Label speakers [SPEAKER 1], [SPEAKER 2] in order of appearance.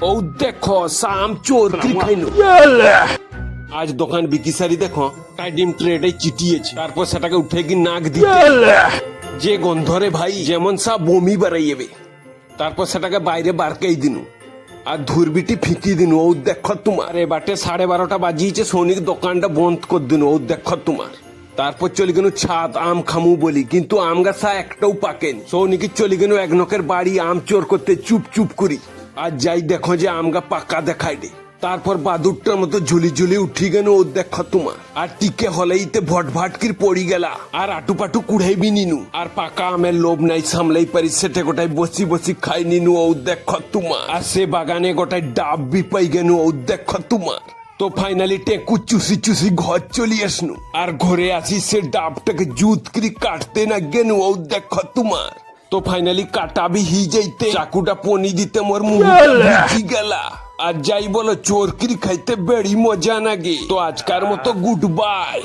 [SPEAKER 1] ও দেখো সাম চোর কি খাইনো আজ দোকান বিকি সারি দেখো তাই ডিম ট্রেডে চিটিয়েছে তারপর সেটাকে উঠে কি নাক দিতে যে গন্ধরে ভাই যেমন সা বমি বাড়াইবে তারপর সেটাকে বাইরে বারকেই দিনু আর ধুরবিটি ফিকি দিনু ও দেখো তোমার এ বাটে 12:30 বাজিয়েছে সৌনিক দোকানটা বন্ধ করে দিনু ও দেখো তোমার তারপর চলে গেল ছাদ আম খামু বলি কিন্তু আম গাছা একটাও পাকেনি সৌনিকি চলে গেল এক নকের বাড়ি আম চোর করতে চুপ চুপ করি আর যাই দেখো যে আমগা পাকা দেখাই দে তারপর বাদুরটার মতো ঝুলি ঝুলি উঠি গেল ও দেখো তোমার আর টিকে হলেইতে ভট ভাটকির পড়ি গেলা আর আটু পাটু কুড়াইবি নিনু আর পাকা আমের লোভ নাই সামলাই পারি সেটে গোটাই বসি বসি খাই নিনু ও দেখো তোমার আর সে বাগানে গোটাই ডাব বি পাই গেল ও দেখো তোমার তো ফাইনালি টেকু চুষি চুষি ঘর চলি আসনু আর ঘরে আসি সে ডাবটাকে জুত করি কাটতে না গেনু ও দেখো তোমার তো ফাইনালি কাটাবি হি যাইতে চাকুটা পনি দিতে মোর মুখি গেলা আর যাই বলো চোরকিরি খাইতে বেড়ি মজা নাগে তো আজকার মতো গুড বাই।